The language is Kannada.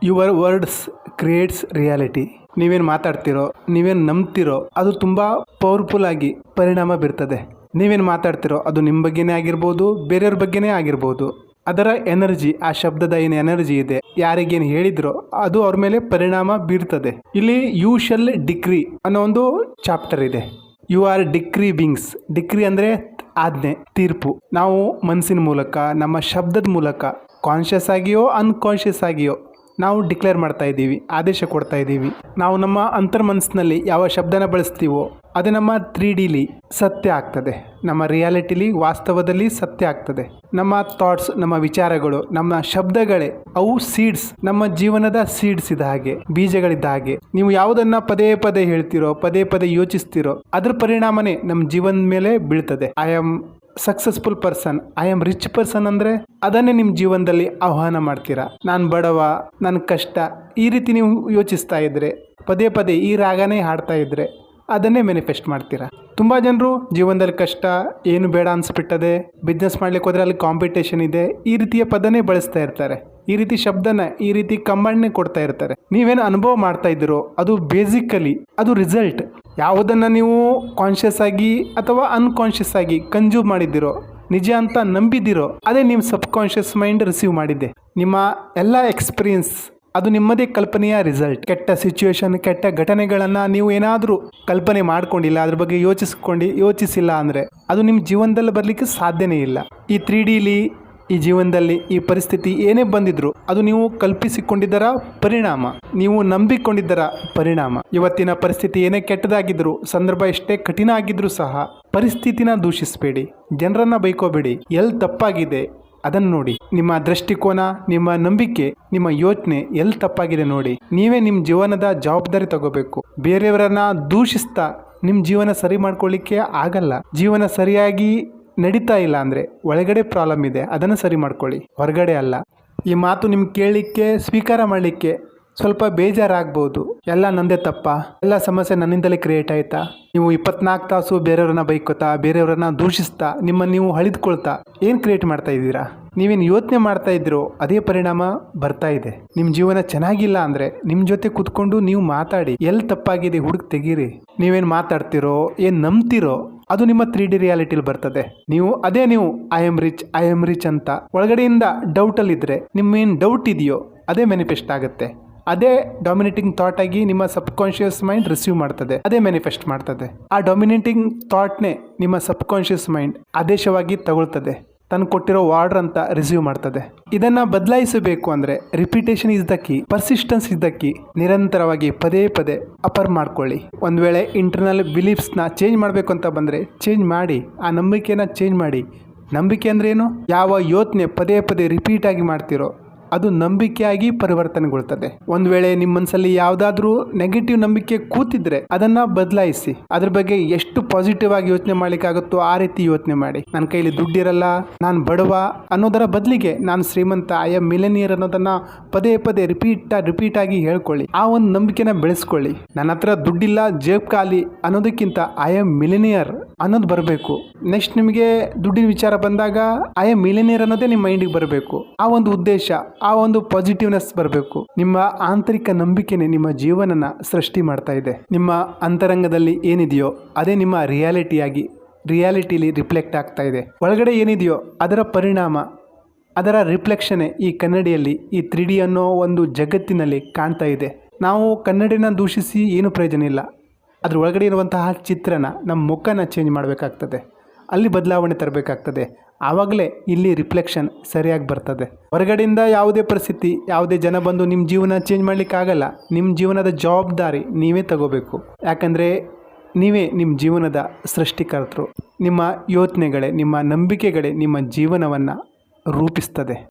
Your words creates reality. ನೀವೇನು ಮಾತಾಡ್ತಿರೋ, ನೀವೇನು ನಂಬ್ತಿರೋ ಅದು ತುಂಬ ಪವರ್ಫುಲ್ ಆಗಿ ಪರಿಣಾಮ ಬೀರ್ತದೆ. ನೀವೇನು ಮಾತಾಡ್ತಿರೋ ಅದು ನಿಮ್ಮ ಬಗ್ಗೆನೇ ಆಗಿರ್ಬೋದು, ಬೇರೆಯವ್ರ ಬಗ್ಗೆನೇ ಆಗಿರ್ಬೋದು. ಅದರ ಎನರ್ಜಿ, ಆ ಶಬ್ದದ ಏನು ಎನರ್ಜಿ ಇದೆ, ಯಾರಿಗೇನು ಹೇಳಿದ್ರೋ ಅದು ಅವ್ರ ಮೇಲೆ ಪರಿಣಾಮ ಬೀರ್ತದೆ. ಇಲ್ಲಿ ಯು ಶಲ್ ಡಿಕ್ರಿ ಅನ್ನೋ ಒಂದು ಚಾಪ್ಟರ್ ಇದೆ. ಯು ಆರ್ ಡಿಕ್ರಿ ಬಿಂಗ್ಸ್. ಡಿಕ್ರಿ ಅಂದರೆ ಆಜ್ಞೆ, ತೀರ್ಪು. ನಾವು ಮನಸ್ಸಿನ ಮೂಲಕ, ನಮ್ಮ ಶಬ್ದದ ಮೂಲಕ, ಕಾನ್ಷಿಯಸ್ ಆಗಿಯೋ ಅನ್ಕಾನ್ಷಿಯಸ್ ಆಗಿಯೋ ನಾವು ಡಿಕ್ಲೇರ್ ಮಾಡ್ತಾ ಇದ್ದೀವಿ, ಆದೇಶ ಕೊಡ್ತಾ ಇದ್ದೀವಿ. ನಾವು ನಮ್ಮ ಅಂತರ್ಮನಸ್ಸಿನಲ್ಲಿ ಯಾವ ಶಬ್ದನ ಬಳಸ್ತೀವೋ ಅದು ನಮ್ಮ 3Dಲಿ ಸತ್ಯ ಆಗ್ತದೆ, ನಮ್ಮ ರಿಯಾಲಿಟಿಲಿ, ವಾಸ್ತವದಲ್ಲಿ ಸತ್ಯ ಆಗ್ತದೆ. ನಮ್ಮ ಥಾಟ್ಸ್, ನಮ್ಮ ವಿಚಾರಗಳು, ನಮ್ಮ ಶಬ್ದಗಳೇ ಅವು ಸೀಡ್ಸ್, ನಮ್ಮ ಜೀವನದ ಸೀಡ್ಸ್ ಇದ್ದ ಹಾಗೆ, ಬೀಜಗಳಿದ್ದ ಹಾಗೆ. ನೀವು ಯಾವುದನ್ನ ಪದೇ ಪದೇ ಹೇಳ್ತಿರೋ, ಪದೇ ಪದೇ ಯೋಚಿಸ್ತಿರೋ ಅದ್ರ ಪರಿಣಾಮನೇ ನಮ್ಮ ಜೀವನದ ಮೇಲೆ ಬೀಳ್ತದೆ. I am successful person, I am rich person ಅಂದರೆ ಅದನ್ನೇ ನಿಮ್ಮ ಜೀವನದಲ್ಲಿ ಆಹ್ವಾನ ಮಾಡ್ತೀರಾ. ನಾನು ಬಡವ, ನನ್ನ ಕಷ್ಟ, ಈ ರೀತಿ ನೀವು ಯೋಚಿಸ್ತಾ ಇದ್ದರೆ, ಪದೇ ಪದೇ ಈ ರಾಗನೇ ಹಾಡ್ತಾ ಇದ್ದರೆ ಅದನ್ನೇ ಮ್ಯಾನಿಫೆಸ್ಟ್ ಮಾಡ್ತೀರಾ. ತುಂಬ ಜನರು ಜೀವನದಲ್ಲಿ ಕಷ್ಟ, ಏನು ಬೇಡ ಅನಿಸ್ಬಿಟ್ಟದೆ, ಬಿಸ್ನೆಸ್ ಮಾಡ್ಲಿಕ್ಕೆ ಹೋದರೆ ಅಲ್ಲಿ ಕಾಂಪಿಟೇಷನ್ ಇದೆ, ಈ ರೀತಿಯ ಪದನೇ ಬಳಸ್ತಾ ಇರ್ತಾರೆ. ಈ ರೀತಿ ಶಬ್ದನ, ಈ ರೀತಿ ಕಂಬಣ್ಣೆ ಕೊಡ್ತಾ ಇರ್ತಾರೆ. ನೀವೇನು ಅನುಭವ ಮಾಡ್ತಾ ಇದ್ದೀರೋ ಅದು ಬೇಸಿಕಲಿ ಅದು ರಿಸಲ್ಟ್. ಯಾವುದನ್ನು ನೀವು ಕಾನ್ಷಿಯಸ್ ಆಗಿ ಅಥವಾ ಅನ್ಕಾನ್ಷಿಯಸ್ ಆಗಿ ಕನ್ಸ್ಯೂಮ್ ಮಾಡಿದ್ದೀರೋ, ನಿಜ ಅಂತ ನಂಬಿದ್ದೀರೋ ಅದೇ ನಿಮ್ಮ ಸಬ್ ಕಾನ್ಷಿಯಸ್ ಮೈಂಡ್ ರಿಸೀವ್ ಮಾಡಿದ್ದೆ. ನಿಮ್ಮ ಎಲ್ಲ ಎಕ್ಸ್ಪೀರಿಯನ್ಸ್ ಅದು ನಿಮ್ಮದೇ ಕಲ್ಪನೆಯ ರಿಸಲ್ಟ್. ಕೆಟ್ಟ ಸಿಚುವೇಶನ್, ಕೆಟ್ಟ ಘಟನೆಗಳನ್ನು ನೀವು ಏನಾದರೂ ಕಲ್ಪನೆ ಮಾಡ್ಕೊಂಡಿಲ್ಲ, ಅದ್ರ ಬಗ್ಗೆ ಯೋಚಿಸಿಲ್ಲ ಅಂದರೆ ಅದು ನಿಮ್ಮ ಜೀವನದಲ್ಲಿ ಬರಲಿಕ್ಕೆ ಸಾಧ್ಯನೇ ಇಲ್ಲ. ಈ 3Dಲಿ, ಈ ಜೀವನದಲ್ಲಿ ಈ ಪರಿಸ್ಥಿತಿ ಏನೇ ಬಂದಿದ್ರು ಅದು ನೀವು ಕಲ್ಪಿಸಿಕೊಂಡಿದ್ದರ ಪರಿಣಾಮ, ನೀವು ನಂಬಿಕೊಂಡಿದ್ದರ ಪರಿಣಾಮ. ಇವತ್ತಿನ ಪರಿಸ್ಥಿತಿ ಏನೇ ಕೆಟ್ಟದಾಗಿದ್ರು, ಸಂದರ್ಭ ಎಷ್ಟೇ ಕಠಿಣ ಆಗಿದ್ರೂ ಸಹ ಪರಿಸ್ಥಿತಿನ ದೂಷಿಸಬೇಡಿ, ಜನರನ್ನ ಬೈಕೋಬೇಡಿ. ಎಲ್ಲಿ ತಪ್ಪಾಗಿದೆ ಅದನ್ನು ನೋಡಿ. ನಿಮ್ಮ ದೃಷ್ಟಿಕೋನ, ನಿಮ್ಮ ನಂಬಿಕೆ, ನಿಮ್ಮ ಯೋಚನೆ ಎಲ್ಲಿ ತಪ್ಪಾಗಿದೆ ನೋಡಿ. ನೀವೇ ನಿಮ್ಮ ಜೀವನದ ಜವಾಬ್ದಾರಿ ತಗೋಬೇಕು. ಬೇರೆಯವರನ್ನ ದೂಷಿಸ್ತಾ ನಿಮ್ಮ ಜೀವನ ಸರಿ ಮಾಡ್ಕೊಳ್ಳಿಕ್ಕೆ ಆಗಲ್ಲ. ಜೀವನ ಸರಿಯಾಗಿ ನಡೀತಾ ಇಲ್ಲ ಅಂದರೆ ಒಳಗಡೆ ಪ್ರಾಬ್ಲಮ್ ಇದೆ, ಅದನ್ನು ಸರಿ ಮಾಡ್ಕೊಳ್ಳಿ, ಹೊರಗಡೆ ಅಲ್ಲ. ಈ ಮಾತು ನಿಮ್ಗೆ ಕೇಳಲಿಕ್ಕೆ, ಸ್ವೀಕಾರ ಮಾಡಲಿಕ್ಕೆ ಸ್ವಲ್ಪ ಬೇಜಾರಾಗ್ಬೋದು. ಎಲ್ಲ ನಂದೇ ತಪ್ಪ, ಎಲ್ಲ ಸಮಸ್ಯೆ ನನ್ನಿಂದಲೇ ಕ್ರಿಯೇಟ್ ಆಯ್ತಾ? ನೀವು 24 ತಾಸು ಬೇರೆಯವ್ರನ್ನ ಬೈಕೋತಾ, ಬೇರೆಯವ್ರನ್ನ ದೂಷಿಸ್ತಾ, ನಿಮ್ಮನ್ನು ನೀವು ಹಳಿದುಕೊಳ್ತಾ ಏನು ಕ್ರಿಯೇಟ್ ಮಾಡ್ತಾ ಇದ್ದೀರಾ? ನೀವೇನು ಯೋಚನೆ ಮಾಡ್ತಾ ಇದ್ದೀರೋ ಅದೇ ಪರಿಣಾಮ ಬರ್ತಾ ಇದೆ. ನಿಮ್ಮ ಜೀವನ ಚೆನ್ನಾಗಿಲ್ಲ ಅಂದರೆ ನಿಮ್ಮ ಜೊತೆ ಕೂತ್ಕೊಂಡು ನೀವು ಮಾತಾಡಿ, ಎಲ್ಲಿ ತಪ್ಪಾಗಿದೆ ಹುಡುಕ್ ತೆಗೀರಿ. ನೀವೇನು ಮಾತಾಡ್ತಿರೋ, ಏನು ನಂಬ್ತಿರೋ ಅದು ನಿಮ್ಮ 3D ರಿಯಾಲಿಟಿಲಿ ಬರ್ತದೆ. ನೀವು ಐ ಆಮ್ ರಿಚ್ ಅಂತ ಒಳಗಡೆಯಿಂದ ಡೌಟಲ್ಲಿದ್ದರೆ, ನಿಮ್ಮೇನು ಡೌಟ್ ಇದೆಯೋ ಅದೇ ಮ್ಯಾನಿಫೆಸ್ಟ್ ಆಗುತ್ತೆ. ಅದೇ ಡಾಮಿನೇಟಿಂಗ್ ಥಾಟ್ ಆಗಿ ನಿಮ್ಮ ಸಬ್ ಕಾನ್ಷಿಯಸ್ ಮೈಂಡ್ ರಿಸೀವ್ ಮಾಡ್ತದೆ, ಅದೇ ಮ್ಯಾನಿಫೆಸ್ಟ್ ಮಾಡ್ತದೆ. ಆ ಡಾಮಿನೇಟಿಂಗ್ ಥಾಟ್ನೇ ನಿಮ್ಮ ಸಬ್ ಕಾನ್ಷಿಯಸ್ ಮೈಂಡ್ ಆದೇಶವಾಗಿ ತಗೊಳ್ತದೆ, ತನ್ನ ಕೊಟ್ಟಿರೋ ವಾರ್ಡರ್ ಅಂತ ರಿಸೀವ್ ಮಾಡ್ತದೆ. ಇದನ್ನು ಬದಲಾಯಿಸಬೇಕು ಅಂದರೆ repetition is the key, persistence is the key. ನಿರಂತರವಾಗಿ ಪದೇ ಪದೇ ಅಪರ್ ಮಾಡ್ಕೊಳ್ಳಿ. ಒಂದು ವೇಳೆ ಇಂಟರ್ನಲ್ ಬಿಲೀಫ್ಸ್ನ ಚೇಂಜ್ ಮಾಡಬೇಕು ಅಂತ ಬಂದರೆ ಚೇಂಜ್ ಮಾಡಿ, ಆ ನಂಬಿಕೆನ ಚೇಂಜ್ ಮಾಡಿ. ನಂಬಿಕೆ ಅಂದ್ರೆ ಏನು? ಯಾವ ಯೋಚನೆ ಪದೇ ಪದೇ ರಿಪೀಟ್ ಆಗಿ ಮಾಡ್ತಿರೋ ಅದು ನಂಬಿಕೆಯಾಗಿ ಪರಿವರ್ತನೆಗೊಳ್ತದೆ. ಒಂದು ವೇಳೆ ನಿಮ್ಮ ಮನಸ್ಸಲ್ಲಿ ಯಾವುದಾದ್ರೂ ನೆಗೆಟಿವ್ ನಂಬಿಕೆ ಕೂತಿದ್ರೆ ಅದನ್ನು ಬದಲಾಯಿಸಿ. ಅದ್ರ ಬಗ್ಗೆ ಎಷ್ಟು ಪಾಸಿಟಿವ್ ಆಗಿ ಯೋಚನೆ ಮಾಡಲಿಕ್ಕಾಗುತ್ತೋ ಆ ರೀತಿ ಯೋಚನೆ ಮಾಡಿ. ನನ್ನ ಕೈಲಿ ದುಡ್ಡಿರಲ್ಲ, ನಾನು ಬಡವ ಅನ್ನೋದರ ಬದಲಿಗೆ ನಾನು ಶ್ರೀಮಂತ, ಐ ಆಮ್ ಮಿಲಿಯನಿಯರ್ ಅನ್ನೋದನ್ನು ಪದೇ ಪದೇ ರಿಪೀಟ್ ಆಗಿ ಹೇಳ್ಕೊಳ್ಳಿ. ಆ ಒಂದು ನಂಬಿಕೆನ ಬೆಳೆಸ್ಕೊಳ್ಳಿ. ನನ್ನ ಹತ್ರ ದುಡ್ಡಿಲ್ಲ, ಜೇಬ್ ಖಾಲಿ ಅನ್ನೋದಕ್ಕಿಂತ ಐ ಆಮ್ ಮಿಲಿಯನಿಯರ್ ಅನ್ನೋದು ಬರಬೇಕು. ನೆಕ್ಸ್ಟ್ ನಿಮಗೆ ದುಡ್ಡಿನ ವಿಚಾರ ಬಂದಾಗ ಐ ಆಮ್ ಮಿಲಿಯನಿಯರ್ ಅನ್ನೋದೇ ನಿಮ್ಮ ಮೈಂಡಿಗೆ ಬರಬೇಕು. ಆ ಒಂದು ಉದ್ದೇಶ, ಆ ಒಂದು ಪಾಸಿಟಿವ್ನೆಸ್ ಬರಬೇಕು. ನಿಮ್ಮ ಆಂತರಿಕ ನಂಬಿಕೆನೇ ನಿಮ್ಮ ಜೀವನನ ಸೃಷ್ಟಿ ಮಾಡ್ತಾ ಇದೆ. ನಿಮ್ಮ ಅಂತರಂಗದಲ್ಲಿ ಏನಿದೆಯೋ ಅದೇ ನಿಮ್ಮ ರಿಯಾಲಿಟಿಲಿ ರಿಫ್ಲೆಕ್ಟ್ ಆಗ್ತಾ ಇದೆ. ಒಳಗಡೆ ಏನಿದೆಯೋ ಅದರ ಪರಿಣಾಮ, ಅದರ ರಿಫ್ಲೆಕ್ಷನ್ನೇ ಈ ಕನ್ನಡಿಯಲ್ಲಿ, ಈ 3D ಅನ್ನೋ ಒಂದು ಜಗತ್ತಿನಲ್ಲಿ ಕಾಣ್ತಾ ಇದೆ. ನಾವು ಕನ್ನಡಿನ ದೂಷಿಸಿ ಏನು ಪ್ರಯೋಜನ ಇಲ್ಲ. ಅದ್ರ ಒಳಗಡೆ ಇರುವಂತಹ ಚಿತ್ರನ, ನಮ್ಮ ಮುಖನ ಚೇಂಜ್ ಮಾಡಬೇಕಾಗ್ತದೆ, ಅಲ್ಲಿ ಬದಲಾವಣೆ ತರಬೇಕಾಗ್ತದೆ. ಆವಾಗಲೇ ಇಲ್ಲಿ ರಿಫ್ಲೆಕ್ಷನ್ ಸರಿಯಾಗಿ ಬರ್ತದೆ. ಹೊರಗಡೆಯಿಂದ ಯಾವುದೇ ಪರಿಸ್ಥಿತಿ, ಯಾವುದೇ ಜನ ಬಂದು ನಿಮ್ಮ ಜೀವನ ಚೇಂಜ್ ಮಾಡಲಿಕ್ಕಾಗಲ್ಲ. ನಿಮ್ಮ ಜೀವನದ ಜವಾಬ್ದಾರಿ ನೀವೇ ತಗೋಬೇಕು. ಯಾಕಂದರೆ ನೀವೇ ನಿಮ್ಮ ಜೀವನದ ಸೃಷ್ಟಿಕರ್ತರು. ನಿಮ್ಮ ಯೋಚನೆಗಳೇ, ನಿಮ್ಮ ನಂಬಿಕೆಗಳೇ ನಿಮ್ಮ ಜೀವನವನ್ನು ರೂಪಿಸ್ತದೆ.